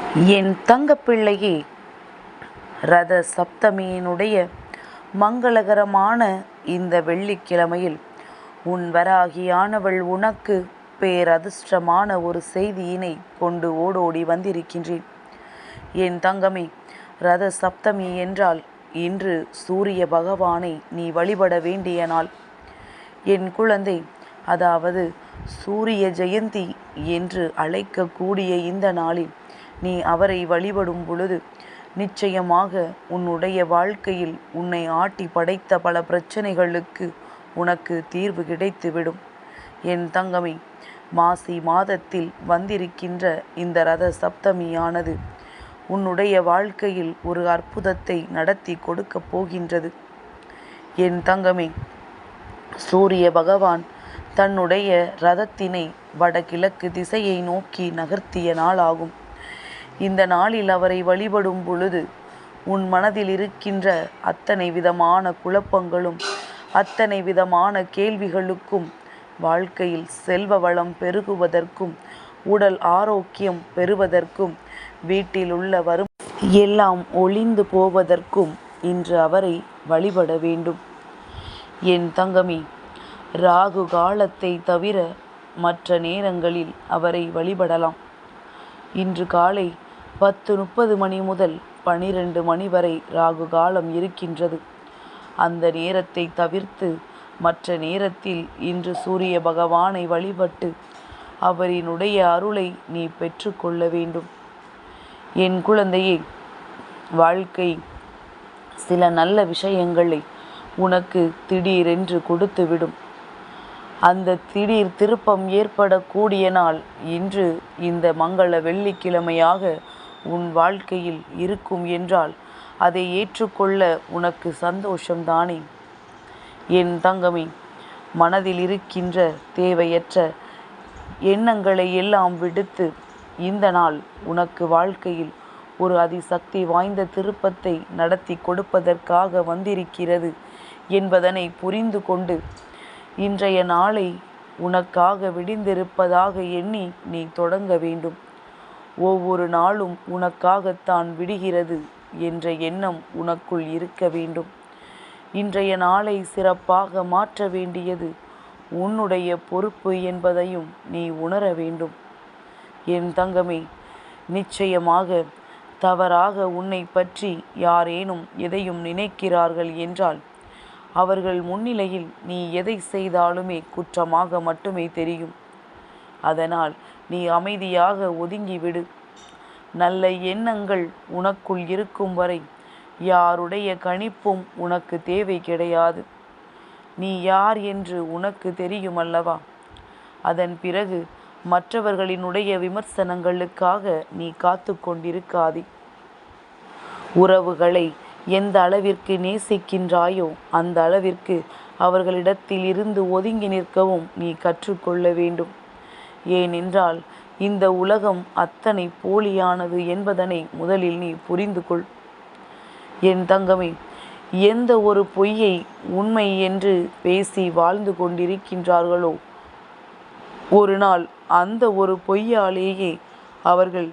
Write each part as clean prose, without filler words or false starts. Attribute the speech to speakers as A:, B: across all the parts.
A: என் தங்கப்பிள்ளையே, ரத சப்தமியினுடைய மங்களகரமான இந்த வெள்ளிக்கிழமையில் உன் வராகியானவள் உனக்கு பேரதிர்ஷ்டமான ஒரு செய்தியினை கொண்டு ஓடோடி வந்திருக்கின்றேன். என் தங்கமே, ரத சப்தமி என்றால் இன்று சூரிய பகவானை நீ வழிபட வேண்டிய நாள். என் குழந்தை, அதாவது சூரிய ஜெயந்தி என்று அழைக்கக்கூடிய இந்த நாளில் நீ அவரை வழிபடும் பொழுது நிச்சயமாக உன்னுடைய வாழ்க்கையில் உன்னை ஆட்டி படைத்த பல பிரச்சனைகளுக்கு உனக்கு தீர்வு கிடைத்துவிடும். என் தங்கமே, மாசி மாதத்தில் வந்திருக்கின்ற இந்த ரத சப்தமியானது உன்னுடைய வாழ்க்கையில் ஒரு அற்புதத்தை நடத்தி கொடுக்கப் போகின்றது. என் தங்கமே, சூரிய பகவான் தன்னுடைய ரதத்தினை வடகிழக்கு திசையை நோக்கி நகர்த்திய நாளாகும். இந்த நாளில் அவரை வழிபடும் பொழுது உன் மனதில் இருக்கின்ற அத்தனை விதமான குழப்பங்களும் அத்தனை விதமான கேள்விகளுக்கும் வாழ்க்கையில் செல்வ வளம் பெருகுவதற்கும் உடல் ஆரோக்கியம் பெறுவதற்கும் வீட்டில் உள்ள வரும் எல்லாம் ஒளிந்து போவதற்கும் இன்று அவரை வழிபட வேண்டும். என் தங்கமி, ராகு காலத்தை தவிர மற்ற நேரங்களில் அவரை வழிபடலாம். இன்று காலை 10:30 மணி முதல் 12 மணி வரை ராகு காலம் இருக்கின்றது. அந்த நேரத்தை தவிர்த்து மற்ற நேரத்தில் இன்று சூரிய பகவானை வழிபட்டு அவரினுடைய அருளை நீ பெற்று கொள்ள வேண்டும். என் குழந்தையே, வாழ்க்கை சில நல்ல விஷயங்களை உனக்கு திடீரென்று கொடுத்துவிடும். அந்த திடீர் திருப்பம் ஏற்படக்கூடிய நாள் இன்று இந்த மங்கள வெள்ளிக்கிழமையாக உன் வாழ்க்கையில் இருக்கும் என்றால் அதை ஏற்றுக்கொள்ள உனக்கு சந்தோஷம்தானே? என் தங்கமே, மனதில் இருக்கின்ற தேவையற்ற எண்ணங்களை எல்லாம் விடுத்து இந்த நாள் உனக்கு வாழ்க்கையில் ஒரு அதிசக்தி வாய்ந்த திருப்பத்தை நடத்தி கொடுப்பதற்காக வந்திருக்கிறது என்பதனை புரிந்து கொண்டு இன்றைய நாளை உனக்காக விடிந்திருப்பதாக எண்ணி நீ தொடங்க வேண்டும். ஒவ்வொரு நாளும் உனக்காகத்தான் விடுகிறது என்ற எண்ணம் உனக்குள் இருக்க வேண்டும். இன்றைய நாளை சிறப்பாக மாற்ற வேண்டியது உன்னுடைய பொறுப்பு என்பதையும் நீ உணர வேண்டும். என் தங்கமே, நிச்சயமாக தவறாக உன்னை பற்றி யாரேனும் எதையும் நினைக்கிறார்கள் என்றால் அவர்கள் முன்னிலையில் நீ எதை செய்தாலுமே குற்றமாக மட்டுமே தெரியும். அதனால் நீ அமைதியாக ஒதுங்கிவிடு. நல்ல எண்ணங்கள் உனக்குள் இருக்கும் வரை யாருடைய கணிப்பும் உனக்கு தேவை கிடையாது. நீ யார் என்று உனக்கு தெரியும் அல்லவா? அதன் பிறகு மற்றவர்களினுடைய விமர்சனங்களுக்காக நீ காத்து கொண்டிருக்காதே. உறவுகளை எந்த அளவிற்கு நேசிக்கின்றாயோ அந்த அளவிற்கு அவர்களிடத்தில் இருந்து ஒதுங்கி நிற்கவும் நீ கற்றுக்கொள்ள வேண்டும். ஏனென்றால் இந்த உலகம் அத்தனை போலியானது என்பதனை முதலில் நீ புரிந்து கொள். என் தங்கமே, எந்த ஒரு பொய்யை உண்மை என்று பேசி வாழ்ந்து கொண்டிருக்கின்றார்களோ ஒரு நாள் அந்த ஒரு பொய்யாலேயே அவர்கள்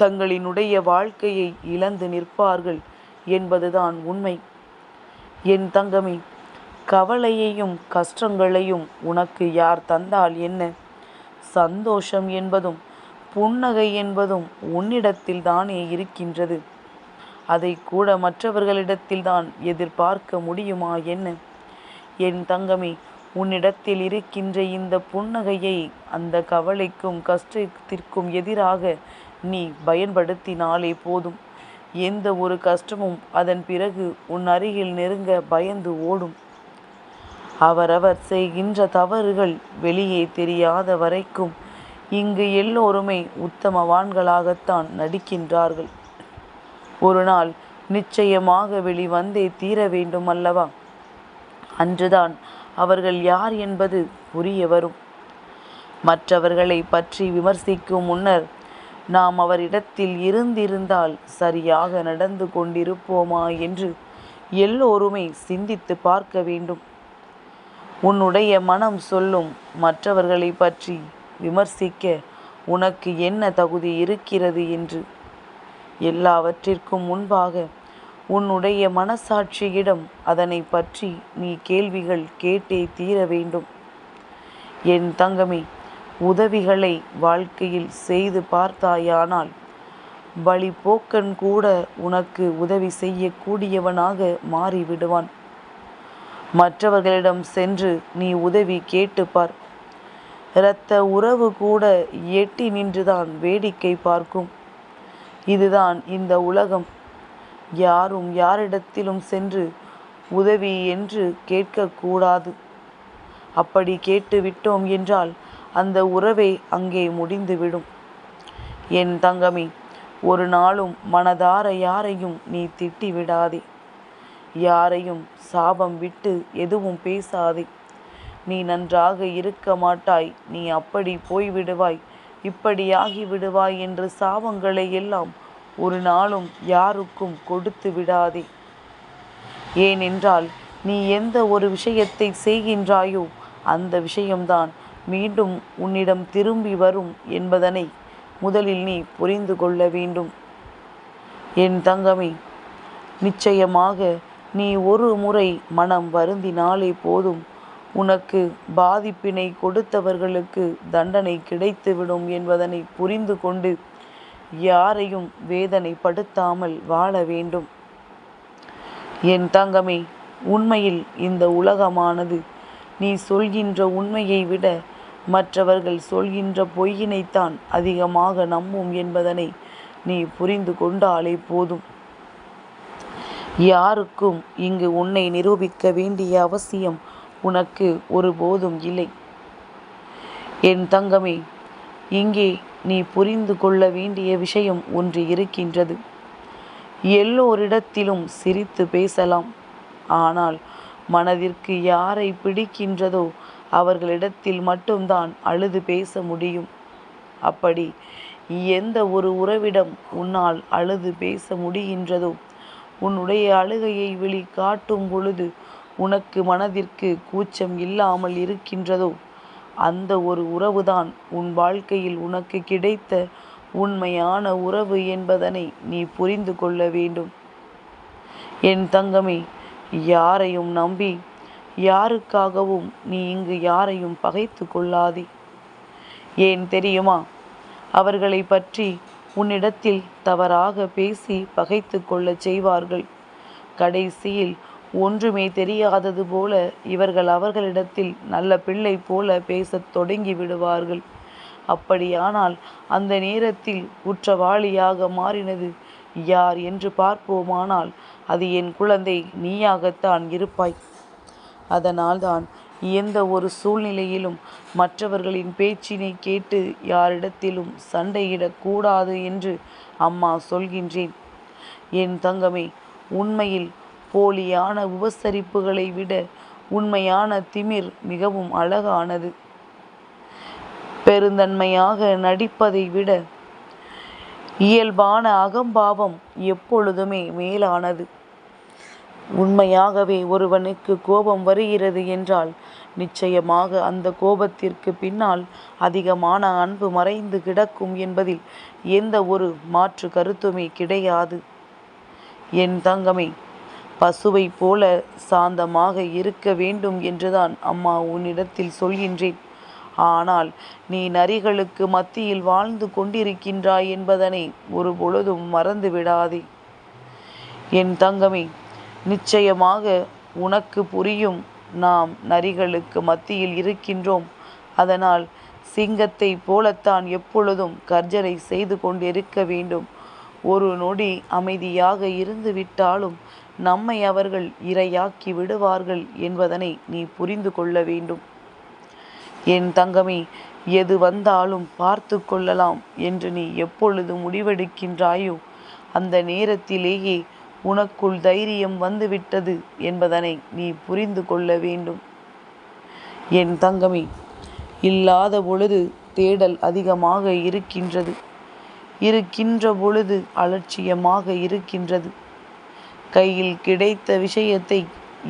A: தங்களினுடைய வாழ்க்கையை இழந்து நிற்பார்கள் என்பதுதான் உண்மை. என் தங்கமே, கவலையையும் கஷ்டங்களையும் உனக்கு யார் தந்தால் என்ன? சந்தோஷம் என்பதும் புன்னகை என்பதும் உன்னிடத்தில் தானே இருக்கின்றது. அதை கூட மற்றவர்களிடத்தில் தான் எதிர்பார்க்க முடியுமா என்ன? என் தங்கமே, உன்னிடத்தில் இருக்கின்ற இந்த புன்னகையை அந்த கவலைக்கும் கஷ்டத்திற்கும் எதிராக நீ பயன்படுத்தினாலே போதும். எந்த ஒரு கஷ்டமும் அதன் பிறகு உன் அருகில் நெருங்க பயந்து ஓடும். அவரவர் செய்கின்ற தவறுகள் வெளியே தெரியாத வரைக்கும் இங்கு எல்லோருமே உத்தமவான்களாகத்தான் நடிக்கின்றார்கள். ஒரு நாள் நிச்சயமாக வெளிவந்தே தீர வேண்டும் அல்லவா? அன்றுதான் அவர்கள் யார் என்பது புரிய வரும். மற்றவர்களை பற்றி விமர்சிக்கும் முன்னர் நாம் அவரிடத்தில் இருந்திருந்தால் சரியாக நடந்து கொண்டிருப்போமா என்று எல்லோருமே சிந்தித்து பார்க்க வேண்டும். உன்னுடைய மனம் சொல்லும் மற்றவர்களை பற்றி விமர்சிக்க உனக்கு என்ன தகுதி இருக்கிறது என்று. எல்லாவற்றிற்கும் முன்பாக உன்னுடைய மனசாட்சியிடம் அதனை பற்றி நீ கேள்விகள் கேட்டே தீர வேண்டும். என் தங்கமே, உதவிகளை வாழ்க்கையில் செய்து பார்த்தாயானால் வழிபோக்கன் கூட உனக்கு உதவி செய்யக்கூடியவனாக மாறிவிடுவான். மற்றவர்களிடம் சென்று நீ உதவி கேட்டுப்பார். இரத்த உறவு கூட எட்டி நின்றுதான் வேடிக்கை பார்க்கும். இதுதான் இந்த உலகம். யாரும் யாரிடத்திலும் சென்று உதவி என்று கேட்கக்கூடாது. அப்படி கேட்டு விட்டோம் என்றால் அந்த உறவே அங்கே முடிந்துவிடும். என் தங்கமே, ஒரு நாளும் மனதார யாரையும் நீ திட்டி விடாதே. யாரையும் சாபம் விட்டு எதுவும் பேசாதே. நீ நன்றாக இருக்க மாட்டாய், நீ அப்படி போய்விடுவாய், இப்படியாகி விடுவாய் என்று சாபங்களை எல்லாம் ஒரு நாளும் யாருக்கும் கொடுத்து விடாதே. ஏனென்றால் நீ எந்த ஒரு விஷயத்தை செய்கின்றாயோ அந்த விஷயம்தான் மீண்டும் உன்னிடம் திரும்பி வரும் என்பதனை முதலில் நீ புரிந்து கொள்ள வேண்டும். என் தங்கமே, நிச்சயமாக நீ ஒரு முறை மனம் வருந்தினாலே போதும், உனக்கு பாதிப்பினை கொடுத்தவர்களுக்கு தண்டனை கிடைத்துவிடும் என்பதனை புரிந்து கொண்டு யாரையும் வேதனைப்படுத்தாமல் வாழ வேண்டும். என் தங்கமே, உண்மையில் இந்த உலகமானது நீ சொல்கின்ற உண்மையை விட மற்றவர்கள் சொல்கின்ற பொய்யினைத்தான் அதிகமாக நம்பும் என்பதனை நீ புரிந்து கொண்டாலே போதும். யாருக்கும் இங்கு உன்னை நிரூபிக்க வேண்டிய அவசியம் உனக்கு ஒருபோதும் இல்லை. என் தங்கமே, இங்கே நீ புரிந்து கொள்ள வேண்டிய விஷயம் ஒன்று இருக்கின்றது. எல்லோரிடத்திலும் சிரித்து பேசலாம். ஆனால் மனதிற்கு யாரை பிடிக்கின்றதோ அவர்களிடத்தில் மட்டும்தான் அழுது பேச முடியும். அப்படி எந்த ஒரு உறவிடம் உன்னால் அழுது பேச முடிகின்றதோ, உன்னுடைய அழுகையை வெளிக்காட்டும் பொழுது உனக்கு மனதிற்கு கூச்சம் இல்லாமல் இருக்கின்றதோ, அந்த ஒரு உறவுதான் உன் வாழ்க்கையில் உனக்கு கிடைத்த உண்மையான உறவு என்பதனை நீ புரிந்து கொள்ள வேண்டும். என் தங்கமே, யாரையும் நம்பி யாருக்காகவும் நீ இங்கு யாரையும் பகைத்து கொள்ளாதே. ஏன் தெரியுமா? அவர்களை பற்றி உன்னிடத்தில் தவறாக பேசி பகைத்து கொள்ளச் செய்வார்கள். கடைசியில் ஒன்றுமே தெரியாதது போல இவர்கள் அவர்களிடத்தில் நல்ல பிள்ளை போல பேசத் தொடங்கி விடுவார்கள். அப்படியானால் அந்த நேரத்தில் குற்றவாளியாக மாறினது யார் என்று பார்ப்போமானால் அது என் குழந்தை நீயாகத்தான் இருப்பாய். அதனால்தான் எந்த ஒரு சூழ்நிலையிலும் மற்றவர்களின் பேச்சினை கேட்டு யாரிடத்திலும் சண்டையிடக்கூடாது என்று அம்மா சொல்கின்றேன். என் தங்கமே, உண்மையில் போலியான உபசரிப்புகளை விட உண்மையான திமிர் மிகவும் அழகானது. பெருந்தன்மையாக நடிப்பதை விட இயல்பான அகம்பாவம் எப்பொழுதுமே மேலானது. உண்மையாகவே ஒருவனுக்கு கோபம் வருகிறது என்றால் நிச்சயமாக அந்த கோபத்திற்கு பின்னால் அதிகமான அன்பு மறைந்து கிடக்கும் என்பதில் எந்த ஒரு மாற்று கருத்துமே கிடையாது. என் தங்கமே, பசுவை போல சாந்தமாக இருக்க வேண்டும் என்றுதான் அம்மா உன்னிடத்தில் சொல்கின்றேன். ஆனால் நீ நரிகளுக்கு மத்தியில் வாழ்ந்து கொண்டிருக்கின்றாய் என்பதனை ஒரு பொழுதும் மறந்து விடாதே. என் தங்கமே, நிச்சயமாக உனக்கு புரியும். நாம் நரிகளுக்கு மத்தியில் இருக்கின்றோம். அதனால் சிங்கத்தை போலத்தான் எப்பொழுதும் கர்ஜனை செய்து கொண்டிருக்க வேண்டும். ஒரு நொடி அமைதியாக இருந்து விட்டாலும் நம்மை அவர்கள் இரையாக்கி விடுவார்கள் என்பதனை நீ புரிந்து கொள்ள வேண்டும். என் தங்கமே, எது வந்தாலும் பார்த்து கொள்ளலாம் என்று நீ எப்பொழுது முடிவெடுக்கின்றாயோ அந்த நேரத்திலேயே உனக்குள் தைரியம் வந்துவிட்டது என்பதனை நீ புரிந்து கொள்ள வேண்டும். என் தங்கமே, இல்லாத பொழுது தேடல் அதிகமாக இருக்கின்ற பொழுது அலட்சியமாக இருக்கின்றது. கையில் கிடைத்த விஷயத்தை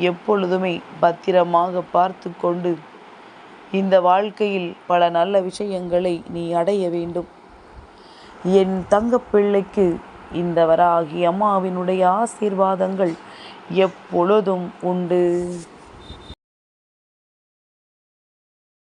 A: எப்பொழுதுமே பத்திரமாக பார்த்து கொண்டு இந்த வாழ்க்கையில் பல நல்ல விஷயங்களை நீ அடைய வேண்டும். என் தங்கப்பிள்ளைக்கு இந்த வராகி அம்மாவினுடைய ஆசீர்வாதங்கள் எப்பொழுதும் உண்டு.